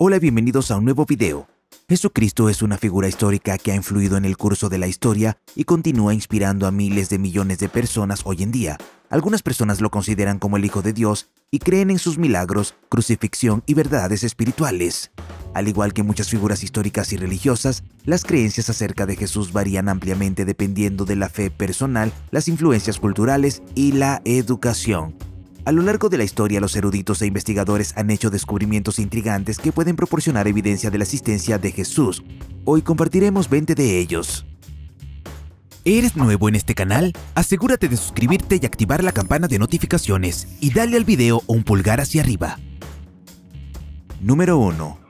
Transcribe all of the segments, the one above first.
Hola, bienvenidos a un nuevo video. Jesucristo es una figura histórica que ha influido en el curso de la historia y continúa inspirando a miles de millones de personas hoy en día. Algunas personas lo consideran como el Hijo de Dios y creen en sus milagros, crucifixión y verdades espirituales. Al igual que muchas figuras históricas y religiosas, las creencias acerca de Jesús varían ampliamente dependiendo de la fe personal, las influencias culturales y la educación. A lo largo de la historia, los eruditos e investigadores han hecho descubrimientos intrigantes que pueden proporcionar evidencia de la existencia de Jesús. Hoy compartiremos 20 de ellos. ¿Eres nuevo en este canal? Asegúrate de suscribirte y activar la campana de notificaciones y dale al video un pulgar hacia arriba. Número 1.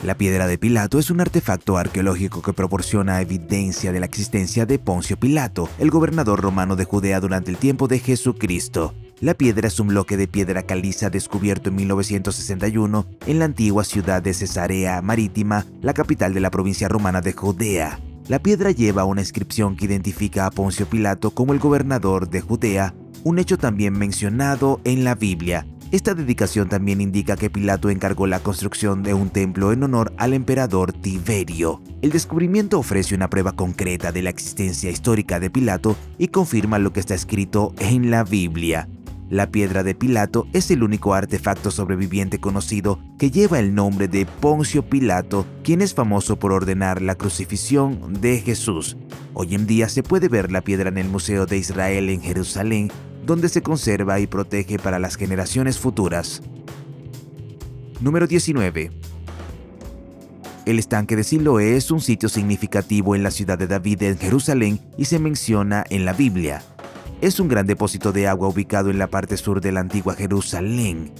La piedra de Pilato es un artefacto arqueológico que proporciona evidencia de la existencia de Poncio Pilato, el gobernador romano de Judea durante el tiempo de Jesucristo. La piedra es un bloque de piedra caliza descubierto en 1961 en la antigua ciudad de Cesarea Marítima, la capital de la provincia romana de Judea. La piedra lleva una inscripción que identifica a Poncio Pilato como el gobernador de Judea, un hecho también mencionado en la Biblia. Esta dedicación también indica que Pilato encargó la construcción de un templo en honor al emperador Tiberio. El descubrimiento ofrece una prueba concreta de la existencia histórica de Pilato y confirma lo que está escrito en la Biblia. La piedra de Pilato es el único artefacto sobreviviente conocido que lleva el nombre de Poncio Pilato, quien es famoso por ordenar la crucifixión de Jesús. Hoy en día se puede ver la piedra en el Museo de Israel en Jerusalén, donde se conserva y protege para las generaciones futuras. Número 19. El estanque de Siloé es un sitio significativo en la ciudad de David en Jerusalén y se menciona en la Biblia. Es un gran depósito de agua ubicado en la parte sur de la antigua Jerusalén.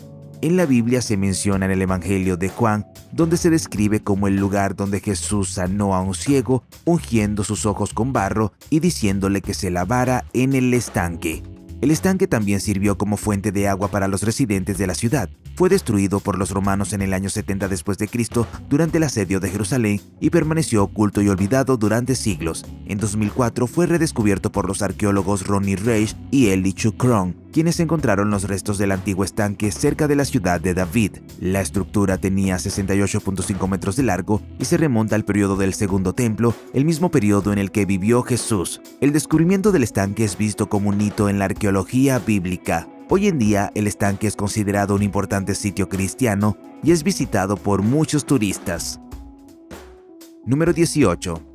En la Biblia se menciona en el Evangelio de Juan, donde se describe como el lugar donde Jesús sanó a un ciego, ungiendo sus ojos con barro y diciéndole que se lavara en el estanque. El estanque también sirvió como fuente de agua para los residentes de la ciudad. Fue destruido por los romanos en el año 70 después de Cristo durante el asedio de Jerusalén y permaneció oculto y olvidado durante siglos. En 2004 fue redescubierto por los arqueólogos Ronnie Reich y Eli Chukron, quienes encontraron los restos del antiguo estanque cerca de la ciudad de David. La estructura tenía 68.5 metros de largo y se remonta al periodo del Segundo Templo, el mismo periodo en el que vivió Jesús. El descubrimiento del estanque es visto como un hito en la arqueología bíblica. Hoy en día, el estanque es considerado un importante sitio cristiano y es visitado por muchos turistas. Número 18.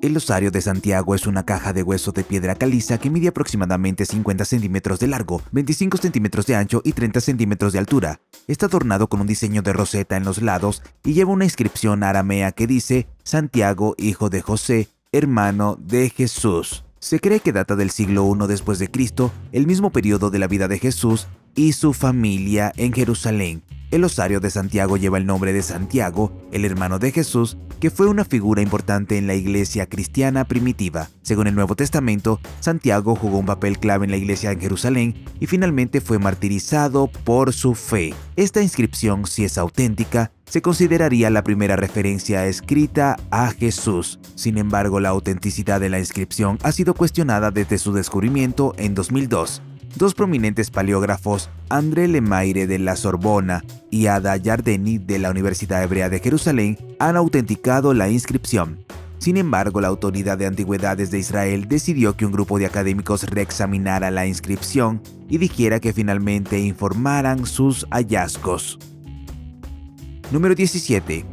El osario de Santiago es una caja de hueso de piedra caliza que mide aproximadamente 50 centímetros de largo, 25 centímetros de ancho y 30 centímetros de altura. Está adornado con un diseño de roseta en los lados y lleva una inscripción aramea que dice Santiago, hijo de José, hermano de Jesús. Se cree que data del siglo I después de Cristo, el mismo periodo de la vida de Jesús y su familia en Jerusalén. El osario de Santiago lleva el nombre de Santiago, el hermano de Jesús, que fue una figura importante en la iglesia cristiana primitiva. Según el Nuevo Testamento, Santiago jugó un papel clave en la iglesia en Jerusalén y finalmente fue martirizado por su fe. Esta inscripción, si es auténtica, se consideraría la primera referencia escrita a Jesús. Sin embargo, la autenticidad de la inscripción ha sido cuestionada desde su descubrimiento en 2002. Dos prominentes paleógrafos, André Lemaire de la Sorbona y Ada Yardeni de la Universidad Hebrea de Jerusalén, han autenticado la inscripción. Sin embargo, la Autoridad de Antigüedades de Israel decidió que un grupo de académicos reexaminara la inscripción y dijera que finalmente informaran sus hallazgos. Número 17.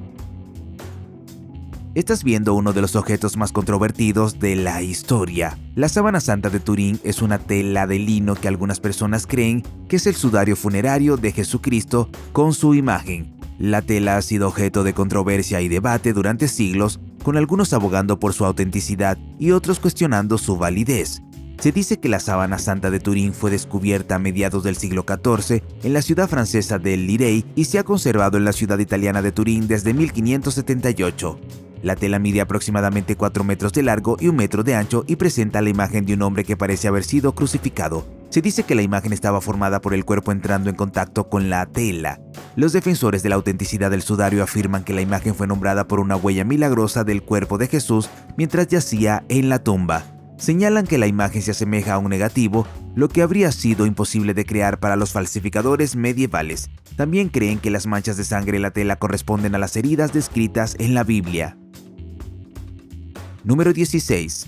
Estás viendo uno de los objetos más controvertidos de la historia. La sábana santa de Turín es una tela de lino que algunas personas creen que es el sudario funerario de Jesucristo con su imagen. La tela ha sido objeto de controversia y debate durante siglos, con algunos abogando por su autenticidad y otros cuestionando su validez. Se dice que la sábana santa de Turín fue descubierta a mediados del siglo XIV en la ciudad francesa de Lirey y se ha conservado en la ciudad italiana de Turín desde 1578. La tela mide aproximadamente 4 metros de largo y 1 metro de ancho y presenta la imagen de un hombre que parece haber sido crucificado. Se dice que la imagen estaba formada por el cuerpo entrando en contacto con la tela. Los defensores de la autenticidad del sudario afirman que la imagen fue nombrada por una huella milagrosa del cuerpo de Jesús mientras yacía en la tumba. Señalan que la imagen se asemeja a un negativo, lo que habría sido imposible de crear para los falsificadores medievales. También creen que las manchas de sangre en la tela corresponden a las heridas descritas en la Biblia. Número 16.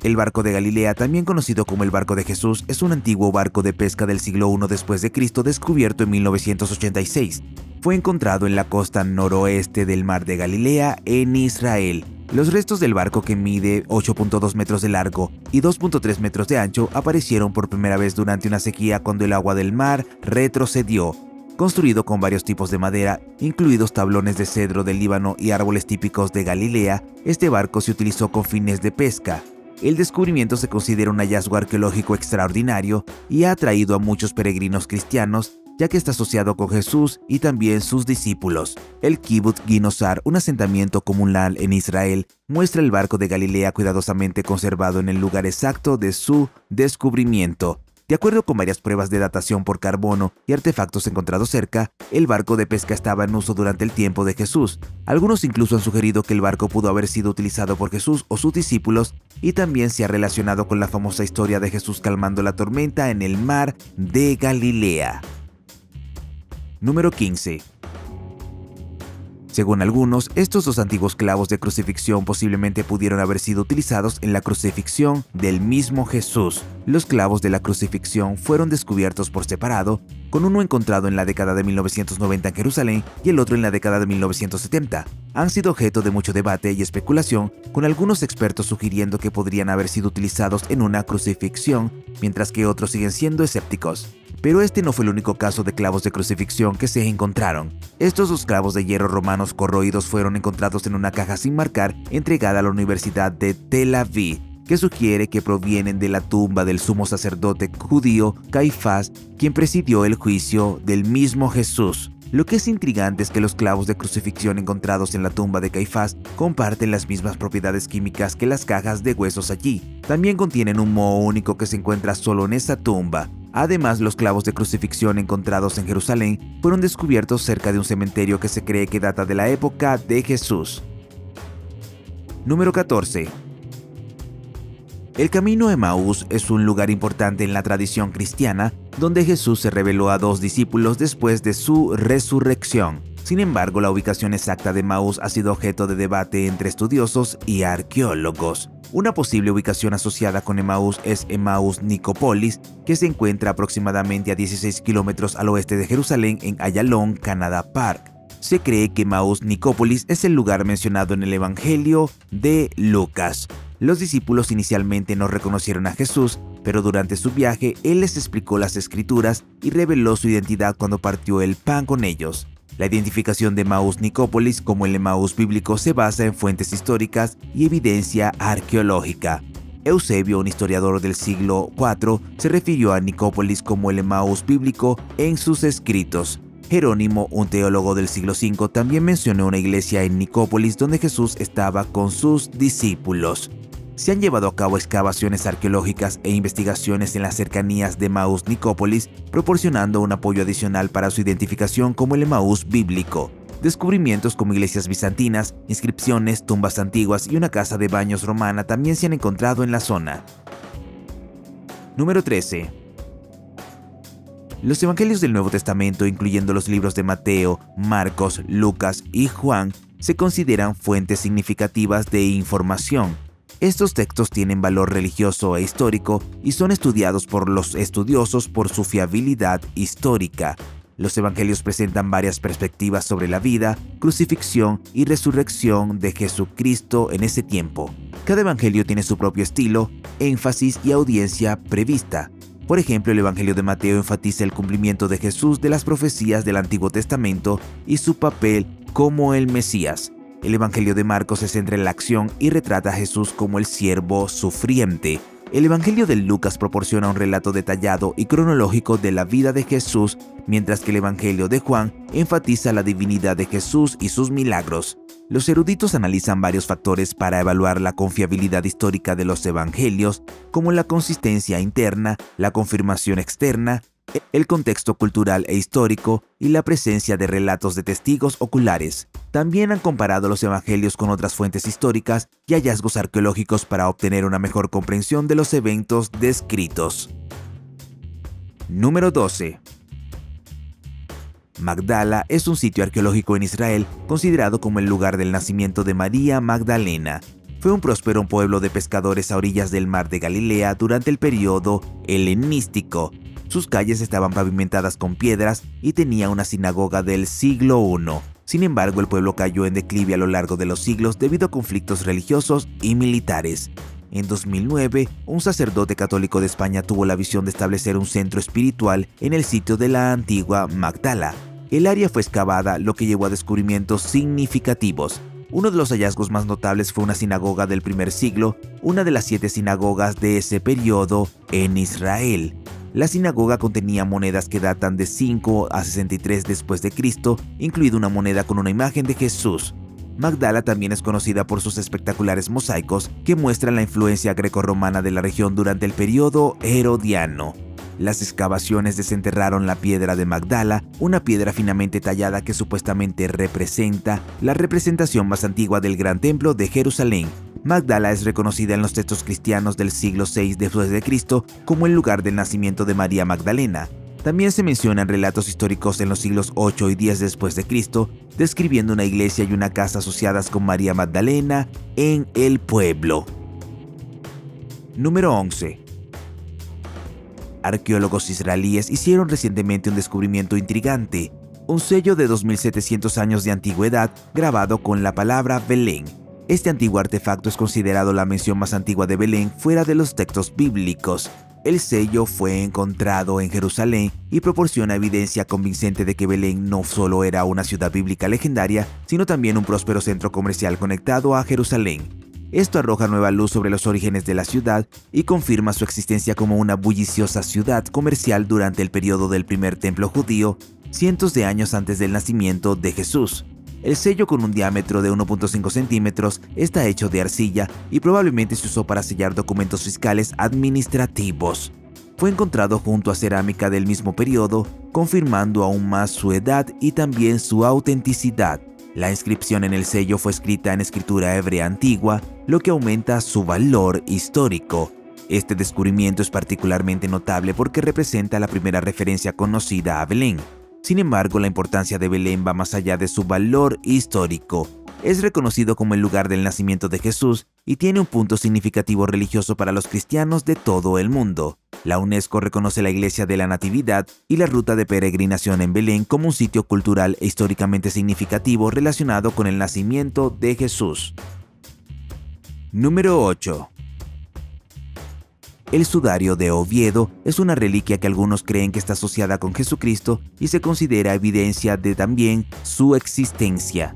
El barco de Galilea, también conocido como el barco de Jesús, es un antiguo barco de pesca del siglo I después de Cristo descubierto en 1986. Fue encontrado en la costa noroeste del mar de Galilea, en Israel. Los restos del barco, que mide 8.2 metros de largo y 2.3 metros de ancho, aparecieron por primera vez durante una sequía cuando el agua del mar retrocedió. Construido con varios tipos de madera, incluidos tablones de cedro del Líbano y árboles típicos de Galilea, este barco se utilizó con fines de pesca. El descubrimiento se considera un hallazgo arqueológico extraordinario y ha atraído a muchos peregrinos cristianos, ya que está asociado con Jesús y también sus discípulos. El Kibbutz Ginosar, un asentamiento comunal en Israel, muestra el barco de Galilea cuidadosamente conservado en el lugar exacto de su descubrimiento. De acuerdo con varias pruebas de datación por carbono y artefactos encontrados cerca, el barco de pesca estaba en uso durante el tiempo de Jesús. Algunos incluso han sugerido que el barco pudo haber sido utilizado por Jesús o sus discípulos, y también se ha relacionado con la famosa historia de Jesús calmando la tormenta en el mar de Galilea. Número 15. Según algunos, estos dos antiguos clavos de crucifixión posiblemente pudieron haber sido utilizados en la crucifixión del mismo Jesús. Los clavos de la crucifixión fueron descubiertos por separado, con uno encontrado en la década de 1990 en Jerusalén y el otro en la década de 1970. Han sido objeto de mucho debate y especulación, con algunos expertos sugiriendo que podrían haber sido utilizados en una crucifixión, mientras que otros siguen siendo escépticos. Pero este no fue el único caso de clavos de crucifixión que se encontraron. Estos dos clavos de hierro romanos corroídos fueron encontrados en una caja sin marcar entregada a la Universidad de Tel Aviv, que sugiere que provienen de la tumba del sumo sacerdote judío Caifás, quien presidió el juicio del mismo Jesús. Lo que es intrigante es que los clavos de crucifixión encontrados en la tumba de Caifás comparten las mismas propiedades químicas que las cajas de huesos allí. También contienen un moho único que se encuentra solo en esa tumba. Además, los clavos de crucifixión encontrados en Jerusalén fueron descubiertos cerca de un cementerio que se cree que data de la época de Jesús. Número 14. El camino a Emaús es un lugar importante en la tradición cristiana, donde Jesús se reveló a dos discípulos después de su resurrección. Sin embargo, la ubicación exacta de Emaús ha sido objeto de debate entre estudiosos y arqueólogos. Una posible ubicación asociada con Emaús es Emaús Nicópolis, que se encuentra aproximadamente a 16 kilómetros al oeste de Jerusalén en Ayalon, Canada Park. Se cree que Emaús Nicópolis es el lugar mencionado en el Evangelio de Lucas. Los discípulos inicialmente no reconocieron a Jesús, pero durante su viaje Él les explicó las Escrituras y reveló su identidad cuando partió el pan con ellos. La identificación de Emaús Nicópolis como el Emaús bíblico se basa en fuentes históricas y evidencia arqueológica. Eusebio, un historiador del siglo IV, se refirió a Nicópolis como el Emaús bíblico en sus escritos. Jerónimo, un teólogo del siglo V, también mencionó una iglesia en Nicópolis donde Jesús estaba con sus discípulos. Se han llevado a cabo excavaciones arqueológicas e investigaciones en las cercanías de Emaús Nicópolis, proporcionando un apoyo adicional para su identificación como el Emaús bíblico. Descubrimientos como iglesias bizantinas, inscripciones, tumbas antiguas y una casa de baños romana también se han encontrado en la zona. Número 13. Los evangelios del Nuevo Testamento, incluyendo los libros de Mateo, Marcos, Lucas y Juan, se consideran fuentes significativas de información. Estos textos tienen valor religioso e histórico y son estudiados por los estudiosos por su fiabilidad histórica. Los evangelios presentan varias perspectivas sobre la vida, crucifixión y resurrección de Jesucristo en ese tiempo. Cada evangelio tiene su propio estilo, énfasis y audiencia prevista. Por ejemplo, el Evangelio de Mateo enfatiza el cumplimiento de Jesús de las profecías del Antiguo Testamento y su papel como el Mesías. El Evangelio de Marcos se centra en la acción y retrata a Jesús como el siervo sufriente. El Evangelio de Lucas proporciona un relato detallado y cronológico de la vida de Jesús, mientras que el Evangelio de Juan enfatiza la divinidad de Jesús y sus milagros. Los eruditos analizan varios factores para evaluar la confiabilidad histórica de los evangelios, como la consistencia interna, la confirmación externa, el contexto cultural e histórico y la presencia de relatos de testigos oculares. También han comparado los evangelios con otras fuentes históricas y hallazgos arqueológicos para obtener una mejor comprensión de los eventos descritos. Número 12. Magdala es un sitio arqueológico en Israel considerado como el lugar del nacimiento de María Magdalena. Fue un próspero pueblo de pescadores a orillas del mar de Galilea durante el periodo helenístico. Sus calles estaban pavimentadas con piedras y tenía una sinagoga del siglo I. Sin embargo, el pueblo cayó en declive a lo largo de los siglos debido a conflictos religiosos y militares. En 2009, un sacerdote católico de España tuvo la visión de establecer un centro espiritual en el sitio de la antigua Magdala. El área fue excavada, lo que llevó a descubrimientos significativos. Uno de los hallazgos más notables fue una sinagoga del primer siglo, una de las 7 sinagogas de ese periodo en Israel. La sinagoga contenía monedas que datan de 5 a 63 después de Cristo, incluida una moneda con una imagen de Jesús. Magdala también es conocida por sus espectaculares mosaicos que muestran la influencia grecorromana de la región durante el periodo herodiano. Las excavaciones desenterraron la piedra de Magdala, una piedra finamente tallada que supuestamente representa la representación más antigua del gran templo de Jerusalén. Magdala es reconocida en los textos cristianos del siglo VI después de Cristo como el lugar del nacimiento de María Magdalena. También se mencionan relatos históricos en los siglos 8 y 10 después de Cristo, describiendo una iglesia y una casa asociadas con María Magdalena en el pueblo. Número 11. Arqueólogos israelíes hicieron recientemente un descubrimiento intrigante, un sello de 2700 años de antigüedad grabado con la palabra Belén. Este antiguo artefacto es considerado la mención más antigua de Belén fuera de los textos bíblicos. El sello fue encontrado en Jerusalén y proporciona evidencia convincente de que Belén no solo era una ciudad bíblica legendaria, sino también un próspero centro comercial conectado a Jerusalén. Esto arroja nueva luz sobre los orígenes de la ciudad y confirma su existencia como una bulliciosa ciudad comercial durante el periodo del primer templo judío, cientos de años antes del nacimiento de Jesús. El sello, con un diámetro de 1.5 centímetros, está hecho de arcilla y probablemente se usó para sellar documentos fiscales administrativos. Fue encontrado junto a cerámica del mismo periodo, confirmando aún más su edad y también su autenticidad. La inscripción en el sello fue escrita en escritura hebrea antigua, lo que aumenta su valor histórico. Este descubrimiento es particularmente notable porque representa la primera referencia conocida a Belén. Sin embargo, la importancia de Belén va más allá de su valor histórico. Es reconocido como el lugar del nacimiento de Jesús y tiene un punto significativo religioso para los cristianos de todo el mundo. La UNESCO reconoce la Iglesia de la Natividad y la ruta de peregrinación en Belén como un sitio cultural e históricamente significativo relacionado con el nacimiento de Jesús. Número 8. El sudario de Oviedo es una reliquia que algunos creen que está asociada con Jesucristo y se considera evidencia de también su existencia.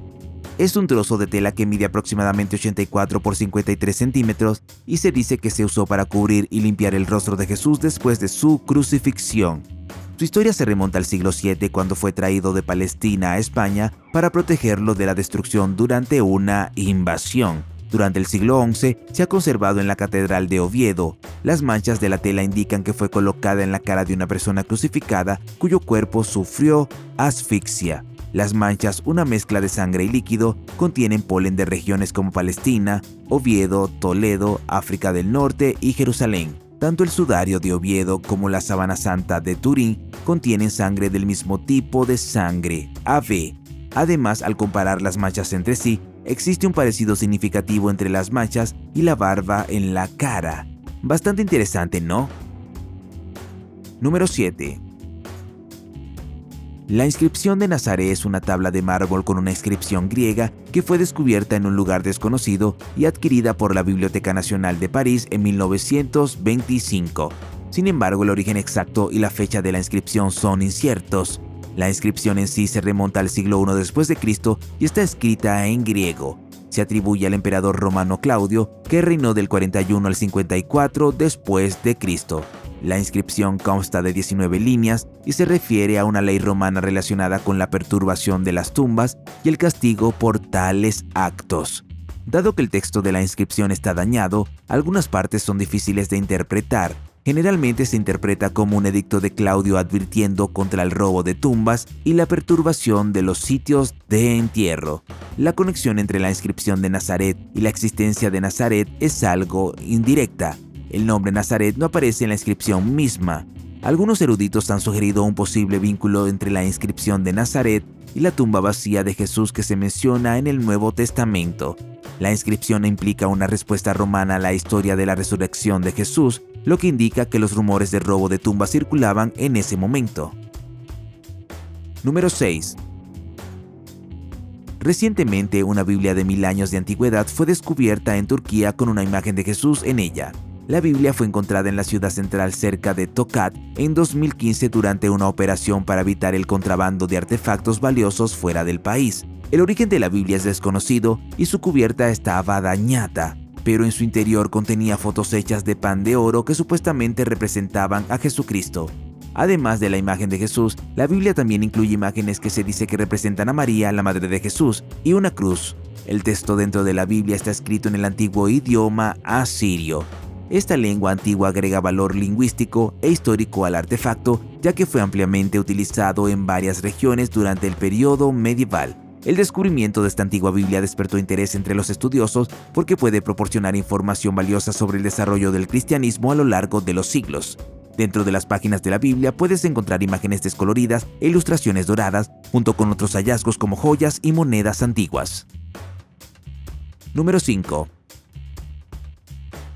Es un trozo de tela que mide aproximadamente 84 por 53 centímetros y se dice que se usó para cubrir y limpiar el rostro de Jesús después de su crucifixión. Su historia se remonta al siglo VII, cuando fue traído de Palestina a España para protegerlo de la destrucción durante una invasión. Durante el siglo XI se ha conservado en la Catedral de Oviedo. Las manchas de la tela indican que fue colocada en la cara de una persona crucificada cuyo cuerpo sufrió asfixia. Las manchas, una mezcla de sangre y líquido, contienen polen de regiones como Palestina, Oviedo, Toledo, África del Norte y Jerusalén. Tanto el sudario de Oviedo como la sábana santa de Turín contienen sangre del mismo tipo de sangre, AB. Además, al comparar las manchas entre sí, existe un parecido significativo entre las manchas y la barba en la cara. Bastante interesante, ¿no? Número 7. La inscripción de Nazaret es una tabla de mármol con una inscripción griega que fue descubierta en un lugar desconocido y adquirida por la Biblioteca Nacional de París en 1925. Sin embargo, el origen exacto y la fecha de la inscripción son inciertos. La inscripción en sí se remonta al siglo I después de Cristo y está escrita en griego. Se atribuye al emperador romano Claudio, que reinó del 41 al 54 después de Cristo. La inscripción consta de 19 líneas y se refiere a una ley romana relacionada con la perturbación de las tumbas y el castigo por tales actos. Dado que el texto de la inscripción está dañado, algunas partes son difíciles de interpretar. Generalmente se interpreta como un edicto de Claudio advirtiendo contra el robo de tumbas y la perturbación de los sitios de entierro. La conexión entre la inscripción de Nazaret y la existencia de Nazaret es algo indirecta. El nombre Nazaret no aparece en la inscripción misma. Algunos eruditos han sugerido un posible vínculo entre la inscripción de Nazaret y la tumba vacía de Jesús que se menciona en el Nuevo Testamento. La inscripción implica una respuesta romana a la historia de la resurrección de Jesús, lo que indica que los rumores de robo de tumbas circulaban en ese momento. Número 6. Recientemente, una Biblia de 1000 años de antigüedad fue descubierta en Turquía con una imagen de Jesús en ella. La Biblia fue encontrada en la ciudad central cerca de Tokat en 2015 durante una operación para evitar el contrabando de artefactos valiosos fuera del país. El origen de la Biblia es desconocido y su cubierta estaba dañada, pero en su interior contenía fotos hechas de pan de oro que supuestamente representaban a Jesucristo. Además de la imagen de Jesús, la Biblia también incluye imágenes que se dice que representan a María, la madre de Jesús, y una cruz. El texto dentro de la Biblia está escrito en el antiguo idioma asirio. Esta lengua antigua agrega valor lingüístico e histórico al artefacto, ya que fue ampliamente utilizado en varias regiones durante el periodo medieval. El descubrimiento de esta antigua Biblia despertó interés entre los estudiosos porque puede proporcionar información valiosa sobre el desarrollo del cristianismo a lo largo de los siglos. Dentro de las páginas de la Biblia puedes encontrar imágenes descoloridas e ilustraciones doradas, junto con otros hallazgos como joyas y monedas antiguas. Número 5.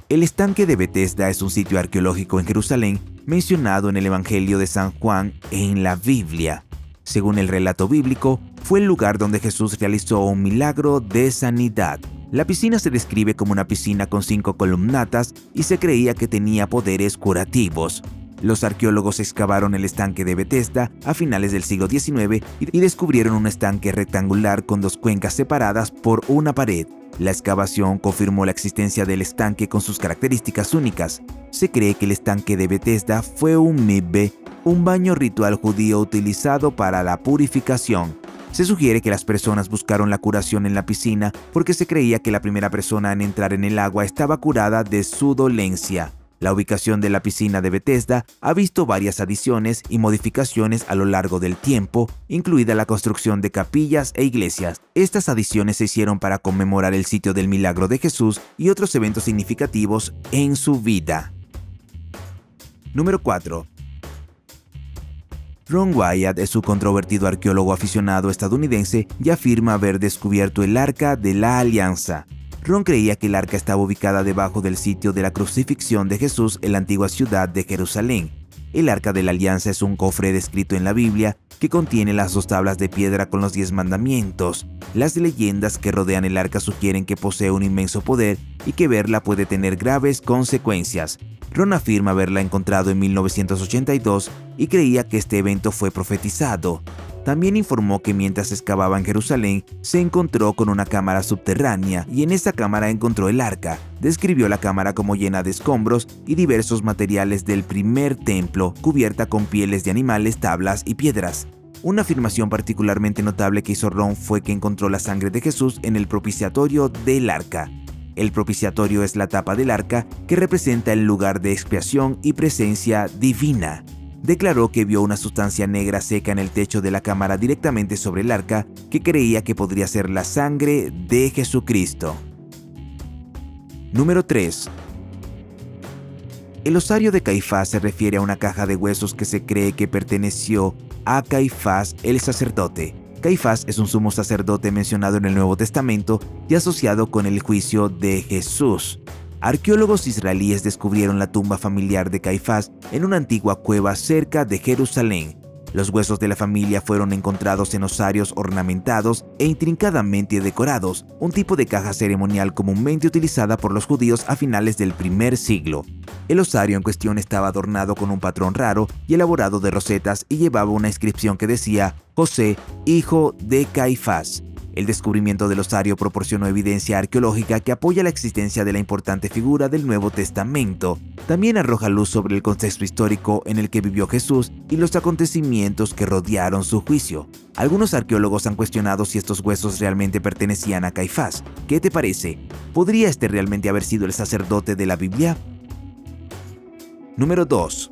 El estanque de Betesda es un sitio arqueológico en Jerusalén mencionado en el Evangelio de San Juan en la Biblia. Según el relato bíblico, fue el lugar donde Jesús realizó un milagro de sanidad. La piscina se describe como una piscina con 5 columnatas y se creía que tenía poderes curativos. Los arqueólogos excavaron el estanque de Betesda a finales del siglo XIX y descubrieron un estanque rectangular con 2 cuencas separadas por una pared. La excavación confirmó la existencia del estanque con sus características únicas. Se cree que el estanque de Betesda fue un mikve, un baño ritual judío utilizado para la purificación. Se sugiere que las personas buscaron la curación en la piscina porque se creía que la primera persona en entrar en el agua estaba curada de su dolencia. La ubicación de la piscina de Betesda ha visto varias adiciones y modificaciones a lo largo del tiempo, incluida la construcción de capillas e iglesias. Estas adiciones se hicieron para conmemorar el sitio del milagro de Jesús y otros eventos significativos en su vida. Número 4. Ron Wyatt es un controvertido arqueólogo aficionado estadounidense y afirma haber descubierto el Arca de la Alianza. Ron creía que el arca estaba ubicada debajo del sitio de la crucifixión de Jesús en la antigua ciudad de Jerusalén. El Arca de la Alianza es un cofre descrito en la Biblia que contiene las 2 tablas de piedra con los 10 mandamientos. Las leyendas que rodean el arca sugieren que posee un inmenso poder y que verla puede tener graves consecuencias. Ron afirma haberla encontrado en 1982 y creía que este evento fue profetizado. También informó que mientras excavaba en Jerusalén, se encontró con una cámara subterránea y en esa cámara encontró el arca. Describió la cámara como llena de escombros y diversos materiales del primer templo, cubierta con pieles de animales, tablas y piedras. Una afirmación particularmente notable que hizo Ron fue que encontró la sangre de Jesús en el propiciatorio del arca. El propiciatorio es la tapa del arca que representa el lugar de expiación y presencia divina. Declaró que vio una sustancia negra seca en el techo de la cámara directamente sobre el arca que creía que podría ser la sangre de Jesucristo. Número 3. El osario de Caifás se refiere a una caja de huesos que se cree que perteneció a Caifás el sacerdote. Caifás es un sumo sacerdote mencionado en el Nuevo Testamento y asociado con el juicio de Jesús. Arqueólogos israelíes descubrieron la tumba familiar de Caifás en una antigua cueva cerca de Jerusalén. Los huesos de la familia fueron encontrados en osarios ornamentados e intrincadamente decorados, un tipo de caja ceremonial comúnmente utilizada por los judíos a finales del primer siglo. El osario en cuestión estaba adornado con un patrón raro y elaborado de rosetas y llevaba una inscripción que decía José, hijo de Caifás. El descubrimiento del osario proporcionó evidencia arqueológica que apoya la existencia de la importante figura del Nuevo Testamento. También arroja luz sobre el contexto histórico en el que vivió Jesús y los acontecimientos que rodearon su juicio. Algunos arqueólogos han cuestionado si estos huesos realmente pertenecían a Caifás. ¿Qué te parece? ¿Podría este realmente haber sido el sacerdote de la Biblia? Número 2.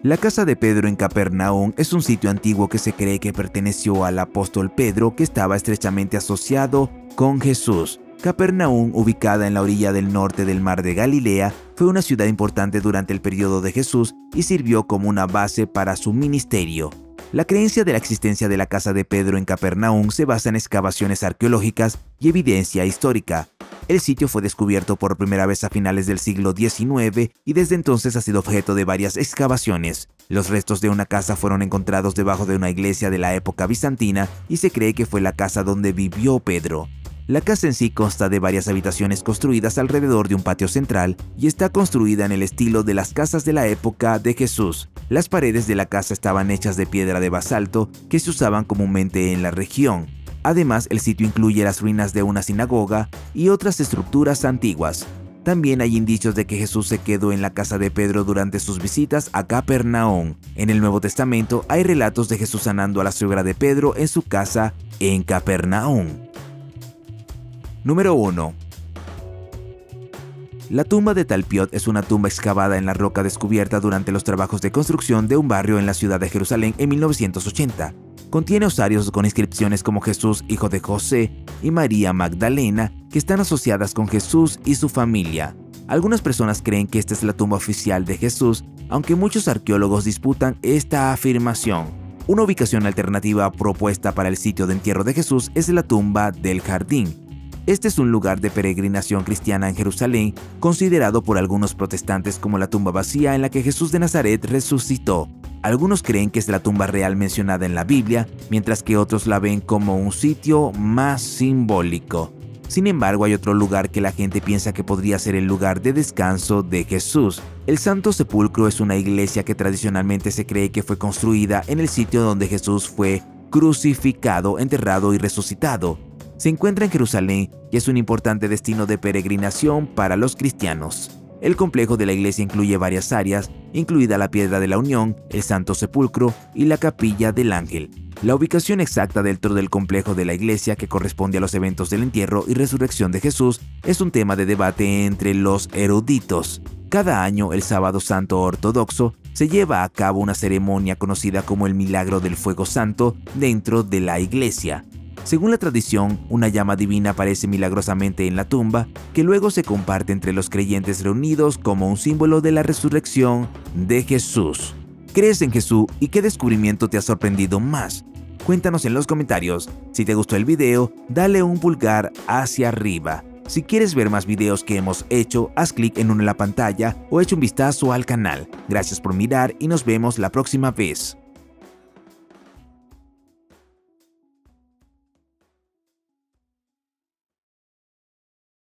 La casa de Pedro en Capernaum es un sitio antiguo que se cree que perteneció al apóstol Pedro, que estaba estrechamente asociado con Jesús. Capernaum, ubicada en la orilla del norte del mar de Galilea, fue una ciudad importante durante el periodo de Jesús y sirvió como una base para su ministerio. La creencia de la existencia de la casa de Pedro en Capernaum se basa en excavaciones arqueológicas y evidencia histórica. El sitio fue descubierto por primera vez a finales del siglo XIX y desde entonces ha sido objeto de varias excavaciones. Los restos de una casa fueron encontrados debajo de una iglesia de la época bizantina y se cree que fue la casa donde vivió Pedro. La casa en sí consta de varias habitaciones construidas alrededor de un patio central y está construida en el estilo de las casas de la época de Jesús. Las paredes de la casa estaban hechas de piedra de basalto que se usaban comúnmente en la región. Además, el sitio incluye las ruinas de una sinagoga y otras estructuras antiguas. También hay indicios de que Jesús se quedó en la casa de Pedro durante sus visitas a Capernaum. En el Nuevo Testamento hay relatos de Jesús sanando a la suegra de Pedro en su casa en Capernaum. Número 1. La tumba de Talpiot es una tumba excavada en la roca descubierta durante los trabajos de construcción de un barrio en la ciudad de Jerusalén en 1980. Contiene osarios con inscripciones como Jesús, hijo de José, y María Magdalena, que están asociadas con Jesús y su familia. Algunas personas creen que esta es la tumba oficial de Jesús, aunque muchos arqueólogos disputan esta afirmación. Una ubicación alternativa propuesta para el sitio de entierro de Jesús es la tumba del Jardín. Este es un lugar de peregrinación cristiana en Jerusalén, considerado por algunos protestantes como la tumba vacía en la que Jesús de Nazaret resucitó. Algunos creen que es la tumba real mencionada en la Biblia, mientras que otros la ven como un sitio más simbólico. Sin embargo, hay otro lugar que la gente piensa que podría ser el lugar de descanso de Jesús. El Santo Sepulcro es una iglesia que tradicionalmente se cree que fue construida en el sitio donde Jesús fue crucificado, enterrado y resucitado. Se encuentra en Jerusalén y es un importante destino de peregrinación para los cristianos. El complejo de la iglesia incluye varias áreas, incluida la Piedra de la Unión, el Santo Sepulcro y la Capilla del Ángel. La ubicación exacta dentro del complejo de la iglesia, que corresponde a los eventos del entierro y resurrección de Jesús, es un tema de debate entre los eruditos. Cada año, el Sábado Santo Ortodoxo, se lleva a cabo una ceremonia conocida como el Milagro del Fuego Santo dentro de la iglesia. Según la tradición, una llama divina aparece milagrosamente en la tumba, que luego se comparte entre los creyentes reunidos como un símbolo de la resurrección de Jesús. ¿Crees en Jesús y qué descubrimiento te ha sorprendido más? Cuéntanos en los comentarios. Si te gustó el video, dale un pulgar hacia arriba. Si quieres ver más videos que hemos hecho, haz clic en uno en la pantalla o echa un vistazo al canal. Gracias por mirar y nos vemos la próxima vez.